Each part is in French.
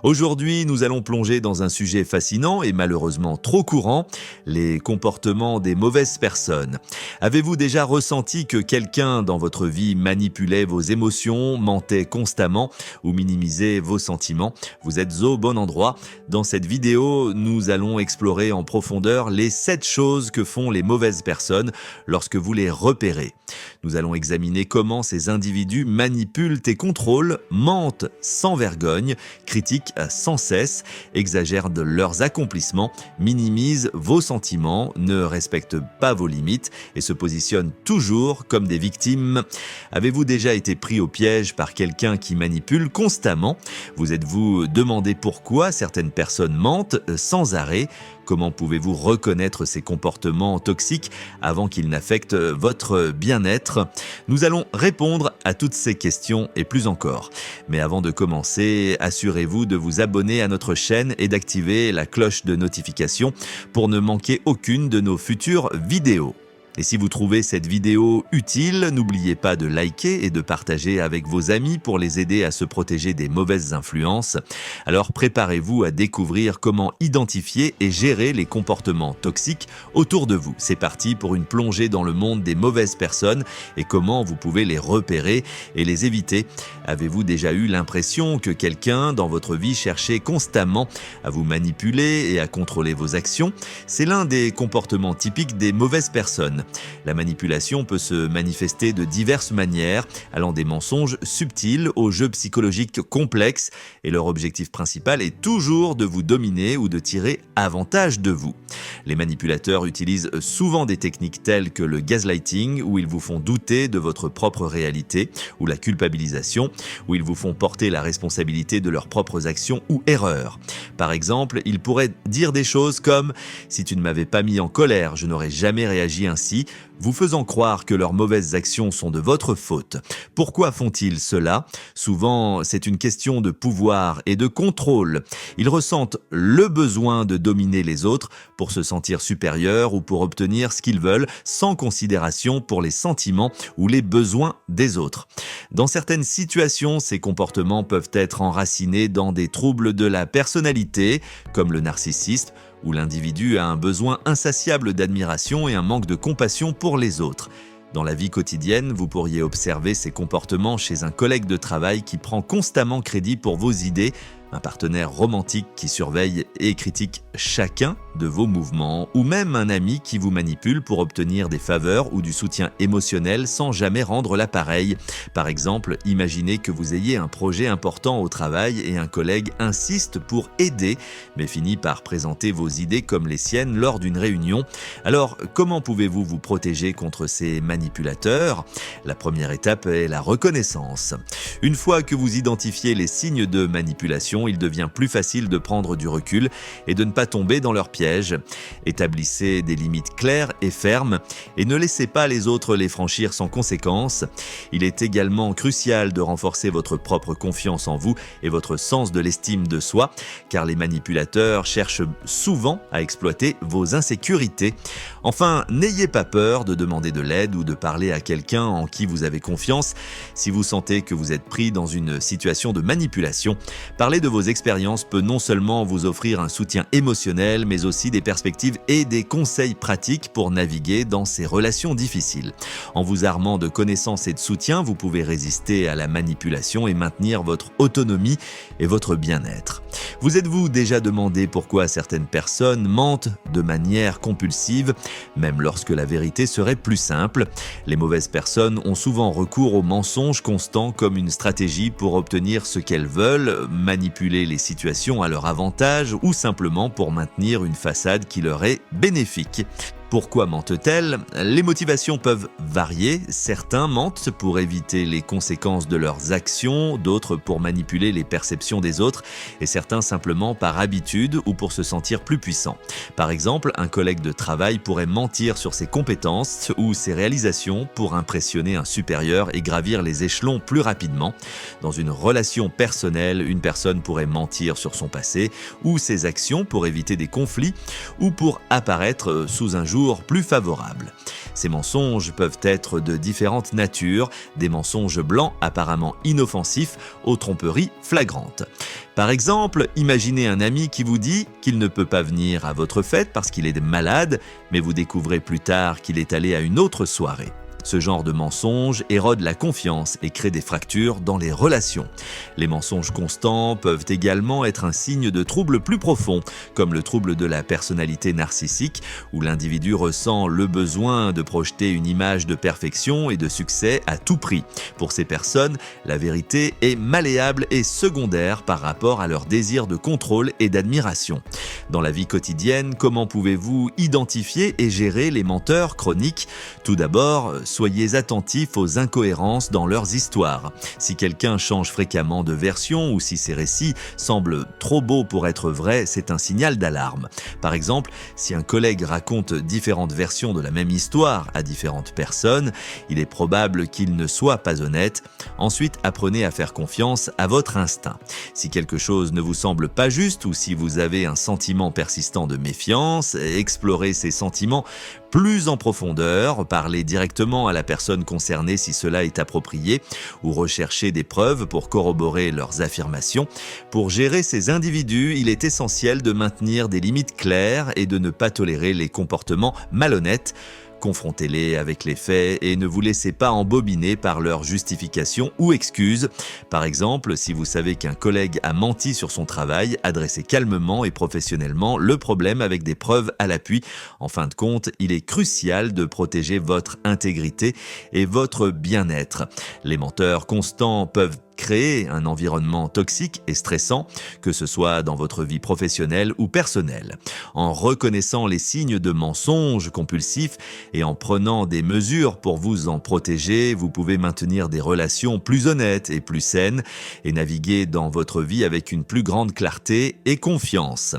Aujourd'hui, nous allons plonger dans un sujet fascinant et malheureusement trop courant, les comportements des mauvaises personnes. Avez-vous déjà ressenti que quelqu'un dans votre vie manipulait vos émotions, mentait constamment ou minimisait vos sentiments? Vous êtes au bon endroit. Dans cette vidéo, nous allons explorer en profondeur les 7 choses que font les mauvaises personnes lorsque vous les repérez. Nous allons examiner comment ces individus manipulent et contrôlent, mentent sans vergogne, critiquent sans cesse, exagèrent de leurs accomplissements, minimisent vos sentiments, ne respectent pas vos limites et se positionnent toujours comme des victimes. Avez-vous déjà été pris au piège par quelqu'un qui manipule constamment? Vous êtes-vous demandé pourquoi certaines personnes mentent sans arrêt? Comment pouvez-vous reconnaître ces comportements toxiques avant qu'ils n'affectent votre bien-être? Nous allons répondre à toutes ces questions et plus encore. Mais avant de commencer, assurez-vous de vous abonner à notre chaîne et d'activer la cloche de notification pour ne manquer aucune de nos futures vidéos. Et si vous trouvez cette vidéo utile, n'oubliez pas de liker et de partager avec vos amis pour les aider à se protéger des mauvaises influences. Alors préparez-vous à découvrir comment identifier et gérer les comportements toxiques autour de vous. C'est parti pour une plongée dans le monde des mauvaises personnes et comment vous pouvez les repérer et les éviter. Avez-vous déjà eu l'impression que quelqu'un dans votre vie cherchait constamment à vous manipuler et à contrôler vos actions? C'est l'un des comportements typiques des mauvaises personnes. La manipulation peut se manifester de diverses manières, allant des mensonges subtils aux jeux psychologiques complexes, et leur objectif principal est toujours de vous dominer ou de tirer avantage de vous. Les manipulateurs utilisent souvent des techniques telles que le gaslighting, où ils vous font douter de votre propre réalité, ou la culpabilisation, où ils vous font porter la responsabilité de leurs propres actions ou erreurs. Par exemple, ils pourraient dire des choses comme « Si tu ne m'avais pas mis en colère, je n'aurais jamais réagi ainsi », vous faisant croire que leurs mauvaises actions sont de votre faute. Pourquoi font-ils cela? Souvent, c'est une question de pouvoir et de contrôle. Ils ressentent le besoin de dominer les autres pour se sentir supérieurs ou pour obtenir ce qu'ils veulent, sans considération pour les sentiments ou les besoins des autres. Dans certaines situations, ces comportements peuvent être enracinés dans des troubles de la personnalité, comme le narcissisme, où l'individu a un besoin insatiable d'admiration et un manque de compassion pour les autres. Dans la vie quotidienne, vous pourriez observer ces comportements chez un collègue de travail qui prend constamment crédit pour vos idées, un partenaire romantique qui surveille et critique chacun de vos mouvements, ou même un ami qui vous manipule pour obtenir des faveurs ou du soutien émotionnel sans jamais rendre l'appareil. Par exemple, imaginez que vous ayez un projet important au travail et un collègue insiste pour aider, mais finit par présenter vos idées comme les siennes lors d'une réunion. Alors, comment pouvez-vous vous protéger contre ces manipulateurs? La première étape est la reconnaissance. Une fois que vous identifiez les signes de manipulation, il devient plus facile de prendre du recul et de ne pas tomber dans leur piège. Établissez des limites claires et fermes et ne laissez pas les autres les franchir sans conséquence. Il est également crucial de renforcer votre propre confiance en vous et votre sens de l'estime de soi, car les manipulateurs cherchent souvent à exploiter vos insécurités. Enfin, n'ayez pas peur de demander de l'aide ou de parler à quelqu'un en qui vous avez confiance. Si vous sentez que vous êtes pris dans une situation de manipulation, parler de vos expériences peut non seulement vous offrir un soutien émotionnel, mais aussi des perspectives et des conseils pratiques pour naviguer dans ces relations difficiles. En vous armant de connaissances et de soutien, vous pouvez résister à la manipulation et maintenir votre autonomie et votre bien-être. Vous êtes-vous déjà demandé pourquoi certaines personnes mentent de manière compulsive, même lorsque la vérité serait plus simple? Les mauvaises personnes ont souvent recours aux mensonges constants comme une stratégie pour obtenir ce qu'elles veulent, manipuler les situations à leur avantage ou simplement pour maintenir une façade qui leur est bénéfique. Pourquoi mentent-elles? Les motivations peuvent varier. Certains mentent pour éviter les conséquences de leurs actions, d'autres pour manipuler les perceptions des autres, et certains simplement par habitude ou pour se sentir plus puissants. Par exemple, un collègue de travail pourrait mentir sur ses compétences ou ses réalisations pour impressionner un supérieur et gravir les échelons plus rapidement. Dans une relation personnelle, une personne pourrait mentir sur son passé ou ses actions pour éviter des conflits ou pour apparaître sous un jour jour plus favorable. Ces mensonges peuvent être de différentes natures, des mensonges blancs apparemment inoffensifs aux tromperies flagrantes. Par exemple, imaginez un ami qui vous dit qu'il ne peut pas venir à votre fête parce qu'il est malade, mais vous découvrez plus tard qu'il est allé à une autre soirée. Ce genre de mensonge érode la confiance et crée des fractures dans les relations. Les mensonges constants peuvent également être un signe de troubles plus profonds, comme le trouble de la personnalité narcissique, où l'individu ressent le besoin de projeter une image de perfection et de succès à tout prix. Pour ces personnes, la vérité est malléable et secondaire par rapport à leur désir de contrôle et d'admiration. Dans la vie quotidienne, comment pouvez-vous identifier et gérer les menteurs chroniques ? Tout d'abord, soyez attentifs aux incohérences dans leurs histoires. Si quelqu'un change fréquemment de version ou si ses récits semblent trop beaux pour être vrais, c'est un signal d'alarme. Par exemple, si un collègue raconte différentes versions de la même histoire à différentes personnes, il est probable qu'il ne soit pas honnête. Ensuite, apprenez à faire confiance à votre instinct. Si quelque chose ne vous semble pas juste ou si vous avez un sentiment persistant de méfiance, explorez ces sentiments plus en profondeur, parlez directement à la personne concernée si cela est approprié ou recherchez des preuves pour corroborer leurs affirmations. Pour gérer ces individus, il est essentiel de maintenir des limites claires et de ne pas tolérer les comportements malhonnêtes. Confrontez-les avec les faits et ne vous laissez pas embobiner par leurs justifications ou excuses. Par exemple, si vous savez qu'un collègue a menti sur son travail, adressez calmement et professionnellement le problème avec des preuves à l'appui. En fin de compte, il est crucial de protéger votre intégrité et votre bien-être. Les menteurs constants peuvent créer un environnement toxique et stressant, que ce soit dans votre vie professionnelle ou personnelle. En reconnaissant les signes de mensonges compulsifs et en prenant des mesures pour vous en protéger, vous pouvez maintenir des relations plus honnêtes et plus saines et naviguer dans votre vie avec une plus grande clarté et confiance.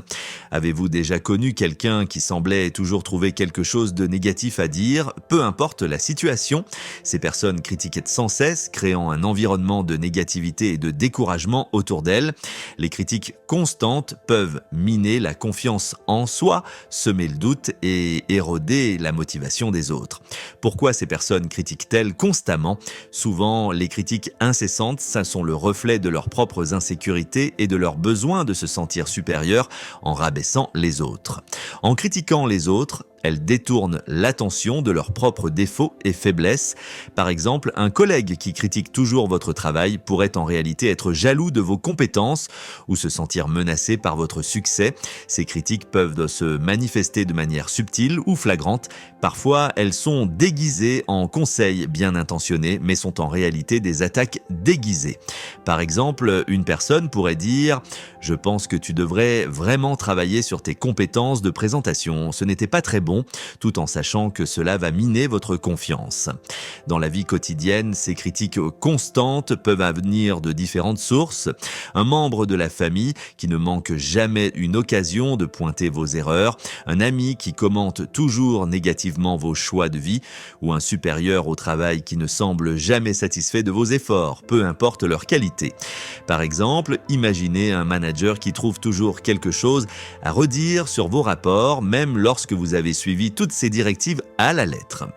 Avez-vous déjà connu quelqu'un qui semblait toujours trouver quelque chose de négatif à dire, peu importe la situation? Ces personnes critiquaient sans cesse, créant un environnement de négativité et de découragement autour d'elles. Les critiques constantes peuvent miner la confiance en soi, semer le doute et éroder la motivation des autres. Pourquoi ces personnes critiquent-elles constamment? Souvent, les critiques incessantes, ça sont le reflet de leurs propres insécurités et de leur besoin de se sentir supérieurs en rabaissant les autres. En critiquant les autres, elles détournent l'attention de leurs propres défauts et faiblesses. Par exemple, un collègue qui critique toujours votre travail pourrait en réalité être jaloux de vos compétences ou se sentir menacé par votre succès. Ces critiques peuvent se manifester de manière subtile ou flagrante. Parfois, elles sont déguisées en conseils bien intentionnés, mais sont en réalité des attaques déguisées. Par exemple, une personne pourrait dire « Je pense que tu devrais vraiment travailler sur tes compétences de présentation. Ce n'était pas très bon. » tout en sachant que cela va miner votre confiance. Dans la vie quotidienne, ces critiques constantes peuvent venir de différentes sources. Un membre de la famille qui ne manque jamais une occasion de pointer vos erreurs, un ami qui commente toujours négativement vos choix de vie, ou un supérieur au travail qui ne semble jamais satisfait de vos efforts, peu importe leur qualité. Par exemple, imaginez un manager qui trouve toujours quelque chose à redire sur vos rapports, même lorsque vous avez suivi toutes ces directives à la lettre.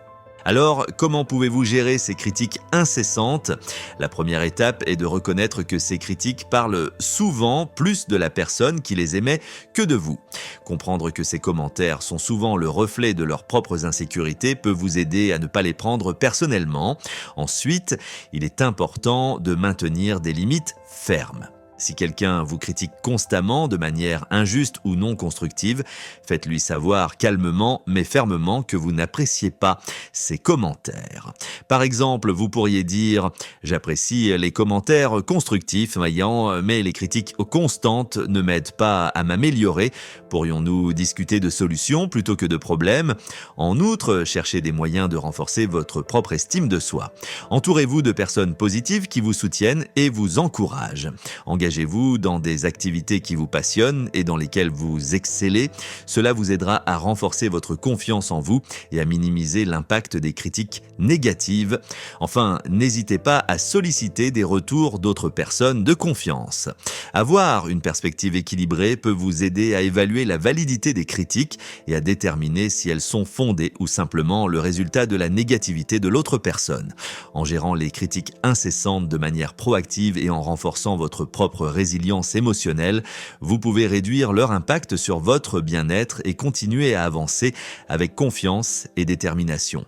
Alors, comment pouvez-vous gérer ces critiques incessantes? La première étape est de reconnaître que ces critiques parlent souvent plus de la personne qui les émet que de vous. Comprendre que ces commentaires sont souvent le reflet de leurs propres insécurités peut vous aider à ne pas les prendre personnellement. Ensuite, il est important de maintenir des limites fermes. Si quelqu'un vous critique constamment de manière injuste ou non constructive, faites-lui savoir calmement mais fermement que vous n'appréciez pas ses commentaires. Par exemple, vous pourriez dire « J'apprécie les commentaires constructifs, mais les critiques constantes ne m'aident pas à m'améliorer. Pourrions-nous discuter de solutions plutôt que de problèmes? En outre, cherchez des moyens de renforcer votre propre estime de soi. Entourez-vous de personnes positives qui vous soutiennent et vous encouragent. Engagez-vous dans des activités qui vous passionnent et dans lesquelles vous excellez. Cela vous aidera à renforcer votre confiance en vous et à minimiser l'impact des critiques négatives. Enfin, n'hésitez pas à solliciter des retours d'autres personnes de confiance. Avoir une perspective équilibrée peut vous aider à évaluer la validité des critiques et à déterminer si elles sont fondées ou simplement le résultat de la négativité de l'autre personne. En gérant les critiques incessantes de manière proactive et en renforçant votre propre résilience émotionnelle, vous pouvez réduire leur impact sur votre bien-être et continuer à avancer avec confiance et détermination.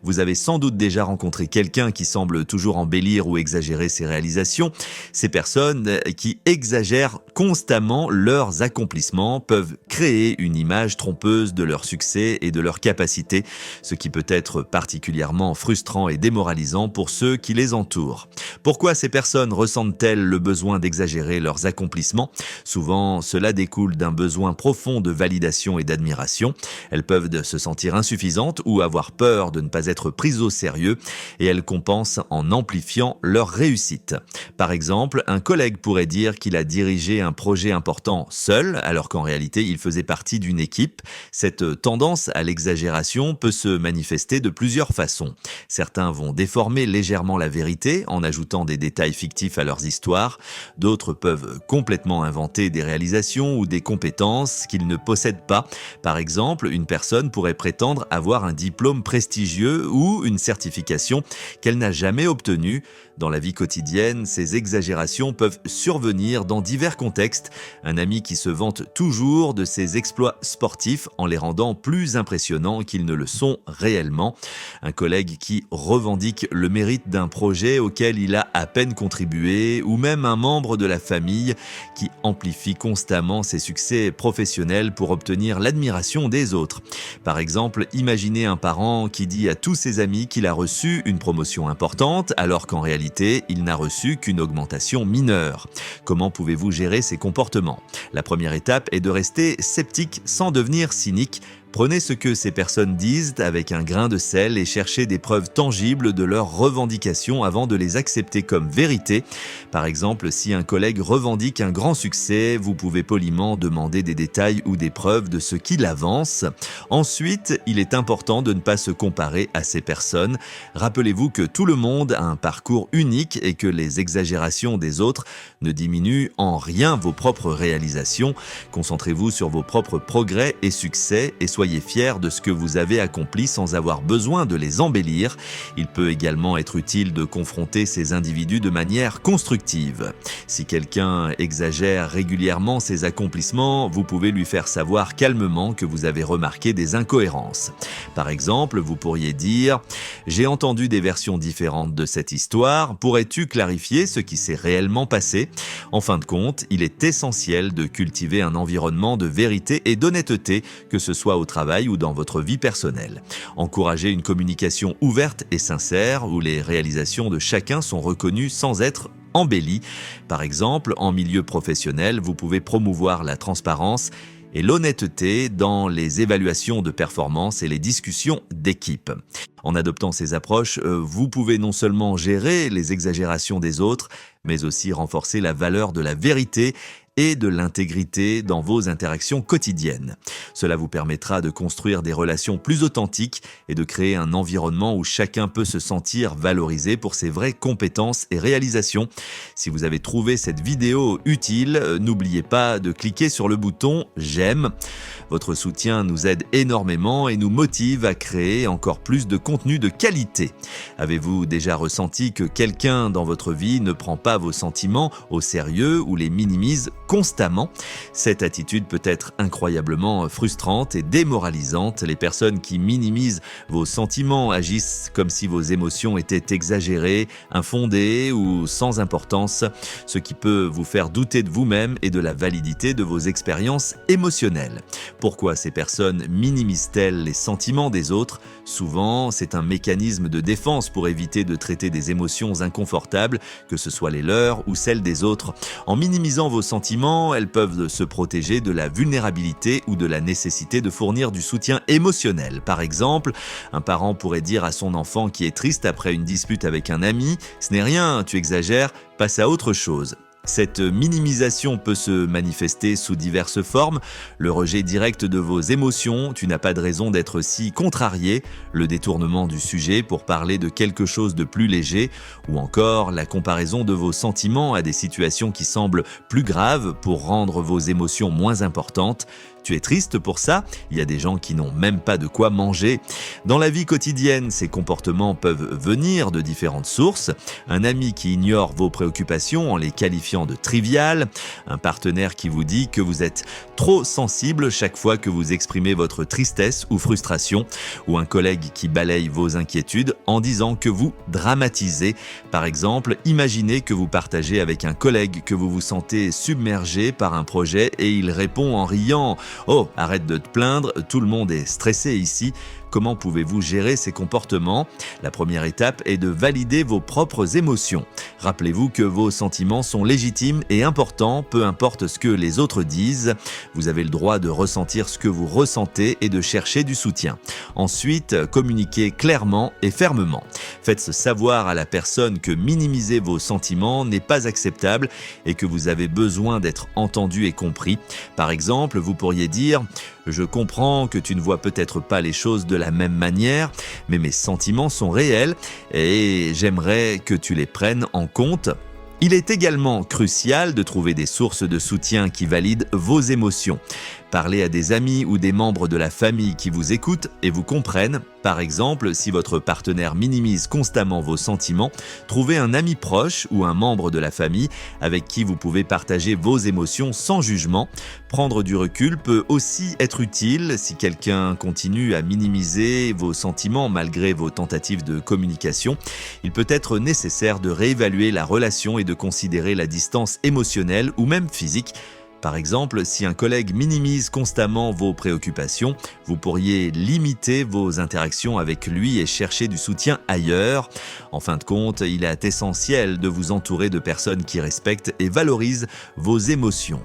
Vous avez sans doute déjà rencontré quelqu'un qui semble toujours embellir ou exagérer ses réalisations. Ces personnes qui exagèrent constamment leurs accomplissements peuvent créer une image trompeuse de leur succès et de leurs capacités, ce qui peut être particulièrement frustrant et démoralisant pour ceux qui les entourent. Pourquoi ces personnes ressentent-elles le besoin d'exagérer leurs accomplissements ? Souvent, cela découle d'un besoin profond de validation et d'admiration. Elles peuvent se sentir insuffisantes ou avoir peur de ne pas être prises au sérieux et elles compensent en amplifiant leur réussite. Par exemple, un collègue pourrait dire qu'il a dirigé un projet important seul, alors qu'en réalité, il faisait partie d'une équipe. Cette tendance à l'exagération peut se manifester de plusieurs façons. Certains vont déformer légèrement la vérité en ajoutant des détails fictifs à leurs histoires. D'autres peuvent complètement inventer des réalisations ou des compétences qu'ils ne possèdent pas. Par exemple, une personne pourrait prétendre avoir un diplôme prestigieux ou une certification qu'elle n'a jamais obtenue. Dans la vie quotidienne, ces exagérations peuvent survenir dans divers contextes. Un ami qui se vante toujours de ses exploits sportifs en les rendant plus impressionnants qu'ils ne le sont réellement. Un collègue qui revendique le mérite d'un projet auquel il a à peine contribué, ou même un membre de la famille qui amplifie constamment ses succès professionnels pour obtenir l'admiration des autres. Par exemple, imaginez un parent qui dit à tous ses amis qu'il a reçu une promotion importante alors qu'en réalité, il n'a reçu qu'une augmentation mineure. Comment pouvez-vous gérer ces comportements ? La première étape est de rester sceptique sans devenir cynique. Prenez ce que ces personnes disent avec un grain de sel et cherchez des preuves tangibles de leurs revendications avant de les accepter comme vérité. Par exemple, si un collègue revendique un grand succès, vous pouvez poliment demander des détails ou des preuves de ce qu'il avance. Ensuite, il est important de ne pas se comparer à ces personnes. Rappelez-vous que tout le monde a un parcours unique et que les exagérations des autres ne diminuent en rien vos propres réalisations. Concentrez-vous sur vos propres progrès et succès et soyez fiers de ce que vous avez accompli sans avoir besoin de les embellir. Il peut également être utile de confronter ces individus de manière constructive. Si quelqu'un exagère régulièrement ses accomplissements, vous pouvez lui faire savoir calmement que vous avez remarqué des incohérences. Par exemple, vous pourriez dire « J'ai entendu des versions différentes de cette histoire, pourrais-tu clarifier ce qui s'est réellement passé ?» En fin de compte, il est essentiel de cultiver un environnement de vérité et d'honnêteté, que ce soit au travail ou dans votre vie personnelle. Encouragez une communication ouverte et sincère où les réalisations de chacun sont reconnues sans être embellies. Par exemple, en milieu professionnel, vous pouvez promouvoir la transparence et l'honnêteté dans les évaluations de performance et les discussions d'équipe. En adoptant ces approches, vous pouvez non seulement gérer les exagérations des autres, mais aussi renforcer la valeur de la vérité et de l'intégrité dans vos interactions quotidiennes. Cela vous permettra de construire des relations plus authentiques et de créer un environnement où chacun peut se sentir valorisé pour ses vraies compétences et réalisations. Si vous avez trouvé cette vidéo utile, n'oubliez pas de cliquer sur le bouton « J'aime ». Votre soutien nous aide énormément et nous motive à créer encore plus de contenu de qualité. Avez-vous déjà ressenti que quelqu'un dans votre vie ne prend pas vos sentiments au sérieux ou les minimise constamment? Cette attitude peut être incroyablement frustrante et démoralisante. Les personnes qui minimisent vos sentiments agissent comme si vos émotions étaient exagérées, infondées ou sans importance, ce qui peut vous faire douter de vous-même et de la validité de vos expériences émotionnelles. Pourquoi ces personnes minimisent-elles les sentiments des autres? Souvent, c'est un mécanisme de défense pour éviter de traiter des émotions inconfortables, que ce soit les leurs ou celles des autres. En minimisant vos sentiments, elles peuvent se protéger de la vulnérabilité ou de la nécessité de fournir du soutien émotionnel. Par exemple, un parent pourrait dire à son enfant qui est triste après une dispute avec un ami « Ce n'est rien, tu exagères, passe à autre chose ». Cette minimisation peut se manifester sous diverses formes. Le rejet direct de vos émotions, tu n'as pas de raison d'être si contrarié, le détournement du sujet pour parler de quelque chose de plus léger, ou encore la comparaison de vos sentiments à des situations qui semblent plus graves pour rendre vos émotions moins importantes. Tu es triste pour ça? Il y a des gens qui n'ont même pas de quoi manger. Dans la vie quotidienne, ces comportements peuvent venir de différentes sources. Un ami qui ignore vos préoccupations en les qualifiant de triviales, un partenaire qui vous dit que vous êtes trop sensible chaque fois que vous exprimez votre tristesse ou frustration, ou un collègue qui balaye vos inquiétudes en disant que vous dramatisez. Par exemple, imaginez que vous partagez avec un collègue que vous vous sentez submergé par un projet et il répond en riant: Oh, arrête de te plaindre, tout le monde est stressé ici. Comment pouvez-vous gérer ces comportements? La première étape est de valider vos propres émotions. Rappelez-vous que vos sentiments sont légitimes et importants, peu importe ce que les autres disent. Vous avez le droit de ressentir ce que vous ressentez et de chercher du soutien. Ensuite, communiquez clairement et fermement. Faites savoir à la personne que minimiser vos sentiments n'est pas acceptable et que vous avez besoin d'être entendu et compris. Par exemple, vous pourriez dire: Je comprends que tu ne vois peut-être pas les choses de la même manière, mais mes sentiments sont réels et j'aimerais que tu les prennes en compte. Il est également crucial de trouver des sources de soutien qui valident vos émotions. Parlez à des amis ou des membres de la famille qui vous écoutent et vous comprennent. Par exemple, si votre partenaire minimise constamment vos sentiments, trouvez un ami proche ou un membre de la famille avec qui vous pouvez partager vos émotions sans jugement. Prendre du recul peut aussi être utile si quelqu'un continue à minimiser vos sentiments malgré vos tentatives de communication. Il peut être nécessaire de réévaluer la relation et de considérer la distance émotionnelle ou même physique. Par exemple, si un collègue minimise constamment vos préoccupations, vous pourriez limiter vos interactions avec lui et chercher du soutien ailleurs. En fin de compte, il est essentiel de vous entourer de personnes qui respectent et valorisent vos émotions.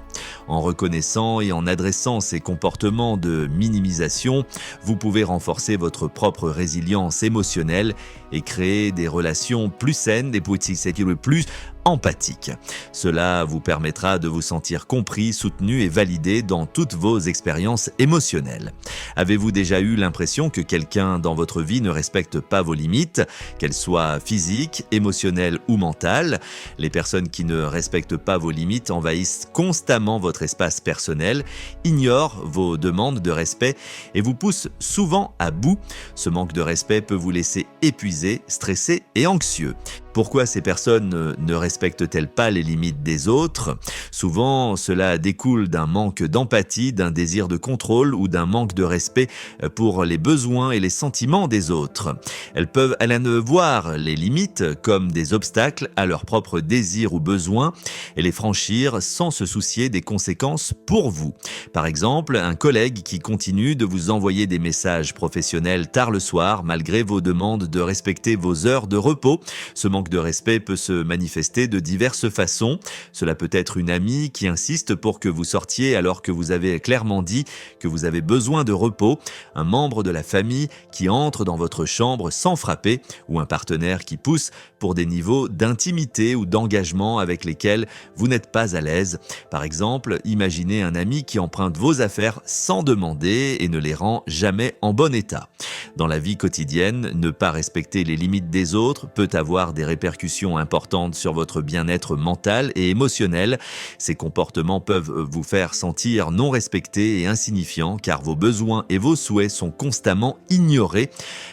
En reconnaissant et en adressant ces comportements de minimisation, vous pouvez renforcer votre propre résilience émotionnelle et créer des relations plus saines, des plus empathiques. Cela vous permettra de vous sentir compris, soutenu et validé dans toutes vos expériences émotionnelles. Avez-vous déjà eu l'impression que quelqu'un dans votre vie ne respecte pas vos limites, qu'elles soient physiques, émotionnelles ou mentales? Les personnes qui ne respectent pas vos limites envahissent constamment votre espace personnel, ignorent vos demandes de respect et vous poussent souvent à bout. Ce manque de respect peut vous laisser épuisé, stressé et anxieux. Pourquoi ces personnes ne respectent-elles pas les limites des autres? Souvent, cela découle d'un manque d'empathie, d'un désir de contrôle ou d'un manque de respect pour les besoins et les sentiments des autres. Elles peuvent voir les limites comme des obstacles à leurs propres désirs ou besoins et les franchir sans se soucier des conséquences pour vous. Par exemple, un collègue qui continue de vous envoyer des messages professionnels tard le soir malgré vos demandes de respecter vos heures de repos. Ce manque de respect peut se manifester de diverses façons. Cela peut être une amie qui insiste pour que vous sortiez alors que vous avez clairement dit que vous avez besoin de repos, un membre de la famille qui entre dans votre chambre sans frapper ou un partenaire qui pousse pour des niveaux d'intimité ou d'engagement avec lesquels vous n'êtes pas à l'aise. Par exemple, imaginez un ami qui emprunte vos affaires sans demander et ne les rend jamais en bon état. Dans la vie quotidienne, ne pas respecter les limites des autres peut avoir des répercussions importantes sur votre bien-être mental et émotionnel. Ces comportements peuvent vous faire sentir non respecté et insignifiant car vos besoins et vos souhaits sont constamment ignorés.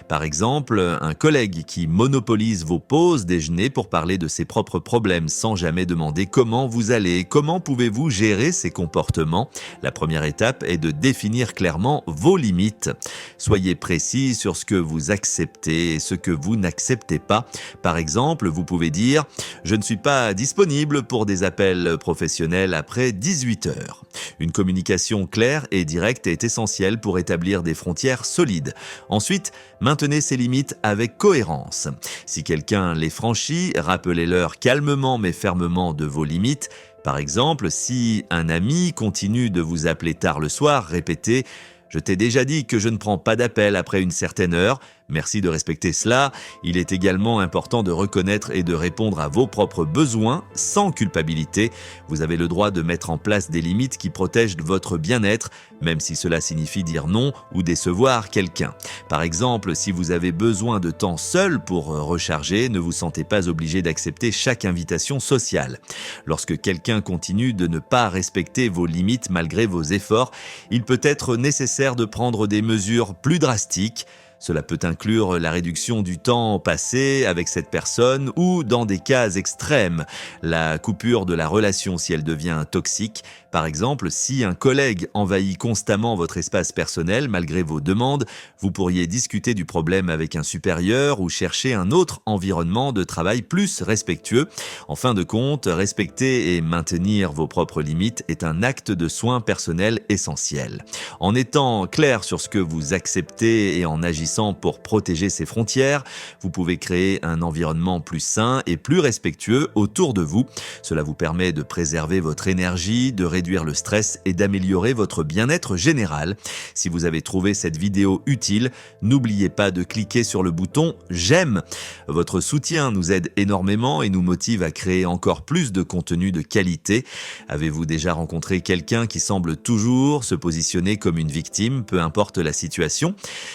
Par exemple, un collègue qui monopolise vos pauses déjeuner pour parler de ses propres problèmes sans jamais demander comment vous allez, comment pouvez-vous gérer ces comportements. La première étape est de définir clairement vos limites. Soyez précis sur ce que vous acceptez et ce que vous n'acceptez pas. Par exemple, vous pouvez dire « Je ne suis pas disponible pour des appels professionnels après 18 heures ». Une communication claire et directe est essentielle pour établir des frontières solides. Ensuite, maintenez ces limites avec cohérence. Si quelqu'un les franchit, rappelez-leur calmement mais fermement de vos limites. Par exemple, si un ami continue de vous appeler tard le soir, répétez « Je t'ai déjà dit que je ne prends pas d'appel après une certaine heure ». Merci de respecter cela. Il est également important de reconnaître et de répondre à vos propres besoins sans culpabilité. Vous avez le droit de mettre en place des limites qui protègent votre bien-être, même si cela signifie dire non ou décevoir quelqu'un. Par exemple, si vous avez besoin de temps seul pour recharger, ne vous sentez pas obligé d'accepter chaque invitation sociale. Lorsque quelqu'un continue de ne pas respecter vos limites malgré vos efforts, il peut être nécessaire de prendre des mesures plus drastiques. Cela peut inclure la réduction du temps passé avec cette personne ou, dans des cas extrêmes, la coupure de la relation si elle devient toxique. Par exemple, si un collègue envahit constamment votre espace personnel malgré vos demandes, vous pourriez discuter du problème avec un supérieur ou chercher un autre environnement de travail plus respectueux. En fin de compte, respecter et maintenir vos propres limites est un acte de soin personnel essentiel. En étant clair sur ce que vous acceptez et en agissant pour protéger ses frontières, vous pouvez créer un environnement plus sain et plus respectueux autour de vous. Cela vous permet de préserver votre énergie, de réduire le stress et d'améliorer votre bien-être général. Si vous avez trouvé cette vidéo utile, n'oubliez pas de cliquer sur le bouton « J'aime ». Votre soutien nous aide énormément et nous motive à créer encore plus de contenu de qualité. Avez-vous déjà rencontré quelqu'un qui semble toujours se positionner comme une victime, peu importe la situation ?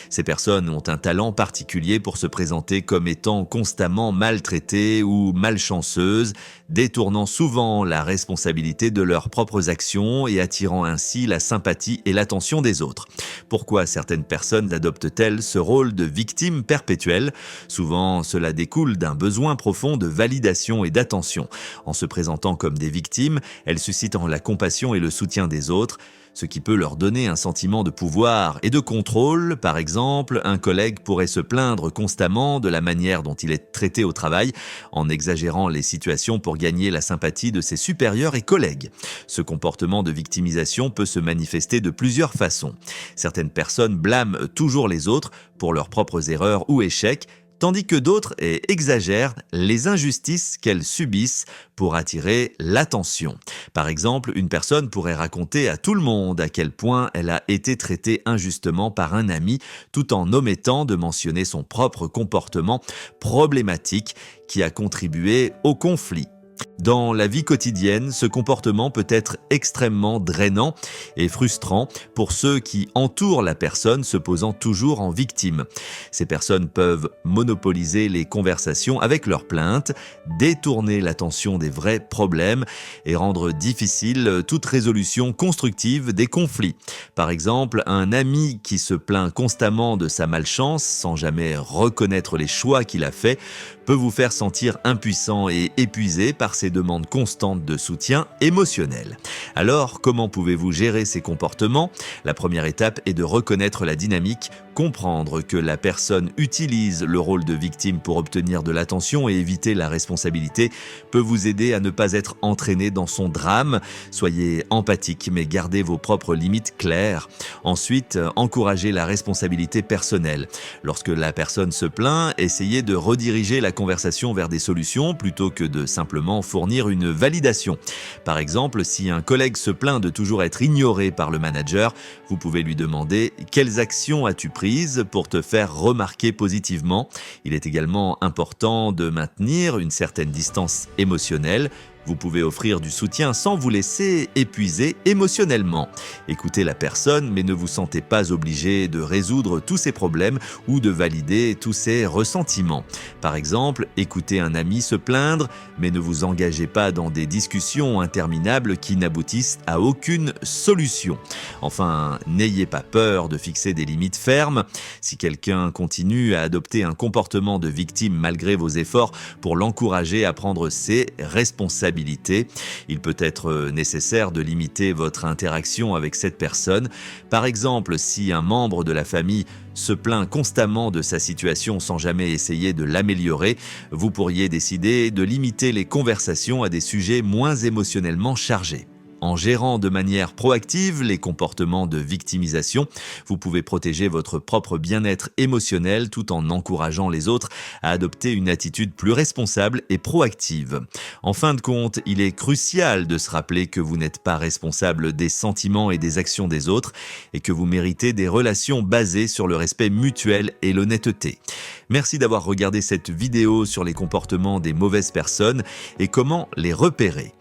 Ces personnes ont un talent particulier pour se présenter comme étant constamment maltraitées ou malchanceuses, détournant souvent la responsabilité de leurs propres actions et attirant ainsi la sympathie et l'attention des autres. Pourquoi certaines personnes adoptent-elles ce rôle de victime perpétuelle ? Souvent, cela découle d'un besoin profond de validation et d'attention. En se présentant comme des victimes, elles suscitent la compassion et le soutien des autres, ce qui peut leur donner un sentiment de pouvoir et de contrôle. Par exemple, un collègue pourrait se plaindre constamment de la manière dont il est traité au travail, en exagérant les situations pour gagner la sympathie de ses supérieurs et collègues. Ce comportement de victimisation peut se manifester de plusieurs façons. Certaines personnes blâment toujours les autres pour leurs propres erreurs ou échecs, tandis que d'autres exagèrent les injustices qu'elles subissent pour attirer l'attention. Par exemple, une personne pourrait raconter à tout le monde à quel point elle a été traitée injustement par un ami, tout en omettant de mentionner son propre comportement problématique qui a contribué au conflit. Dans la vie quotidienne, ce comportement peut être extrêmement drainant et frustrant pour ceux qui entourent la personne se posant toujours en victime. Ces personnes peuvent monopoliser les conversations avec leurs plaintes, détourner l'attention des vrais problèmes et rendre difficile toute résolution constructive des conflits. Par exemple, un ami qui se plaint constamment de sa malchance sans jamais reconnaître les choix qu'il a faits peut vous faire sentir impuissant et épuisé par ces demandes constantes de soutien émotionnel. Alors, comment pouvez-vous gérer ces comportements ? La première étape est de reconnaître la dynamique, comprendre que la personne utilise le rôle de victime pour obtenir de l'attention et éviter la responsabilité peut vous aider à ne pas être entraîné dans son drame. Soyez empathique, mais gardez vos propres limites claires. Ensuite, encouragez la responsabilité personnelle. Lorsque la personne se plaint, essayez de rediriger la conversation vers des solutions plutôt que de simplement fournir une validation. Par exemple, si un collègue se plaint de toujours être ignoré par le manager, vous pouvez lui demander « Quelles actions as-tu prises pour te faire remarquer positivement ?» Il est également important de maintenir une certaine distance émotionnelle. Vous pouvez offrir du soutien sans vous laisser épuiser émotionnellement. Écoutez la personne, mais ne vous sentez pas obligé de résoudre tous ses problèmes ou de valider tous ses ressentiments. Par exemple, écoutez un ami se plaindre, mais ne vous engagez pas dans des discussions interminables qui n'aboutissent à aucune solution. Enfin, n'ayez pas peur de fixer des limites fermes. Si quelqu'un continue à adopter un comportement de victime malgré vos efforts pour l'encourager à prendre ses responsabilités, il peut être nécessaire de limiter votre interaction avec cette personne. Par exemple, si un membre de la famille se plaint constamment de sa situation sans jamais essayer de l'améliorer, vous pourriez décider de limiter les conversations à des sujets moins émotionnellement chargés. En gérant de manière proactive les comportements de victimisation, vous pouvez protéger votre propre bien-être émotionnel tout en encourageant les autres à adopter une attitude plus responsable et proactive. En fin de compte, il est crucial de se rappeler que vous n'êtes pas responsable des sentiments et des actions des autres et que vous méritez des relations basées sur le respect mutuel et l'honnêteté. Merci d'avoir regardé cette vidéo sur les comportements des mauvaises personnes et comment les repérer.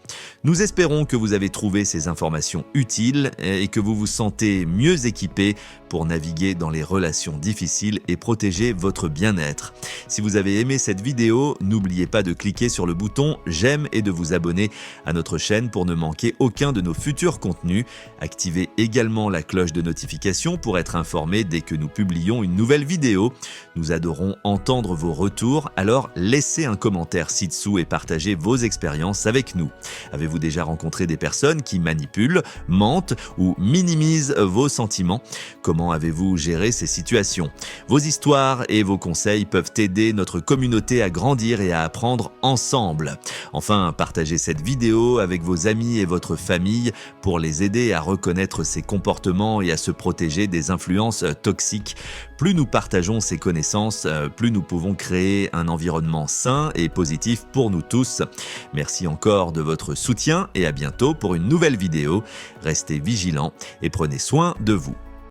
Nous espérons que vous avez trouvé ces informations utiles et que vous vous sentez mieux équipé pour naviguer dans les relations difficiles et protéger votre bien-être. Si vous avez aimé cette vidéo, n'oubliez pas de cliquer sur le bouton j'aime et de vous abonner à notre chaîne pour ne manquer aucun de nos futurs contenus. Activez également la cloche de notification pour être informé dès que nous publions une nouvelle vidéo. Nous adorons entendre vos retours, alors laissez un commentaire ci-dessous et partagez vos expériences avec nous. Avez-vous déjà rencontré des personnes qui manipulent, mentent ou minimisent vos sentiments? Comment avez-vous géré ces situations? Vos histoires et vos conseils peuvent aider notre communauté à grandir et à apprendre ensemble. Enfin, partagez cette vidéo avec vos amis et votre famille pour les aider à reconnaître ces comportements et à se protéger des influences toxiques. Plus nous partageons ces connaissances, plus nous pouvons créer un environnement sain et positif pour nous tous. Merci encore de votre soutien et à bientôt pour une nouvelle vidéo. Restez vigilants et prenez soin de vous.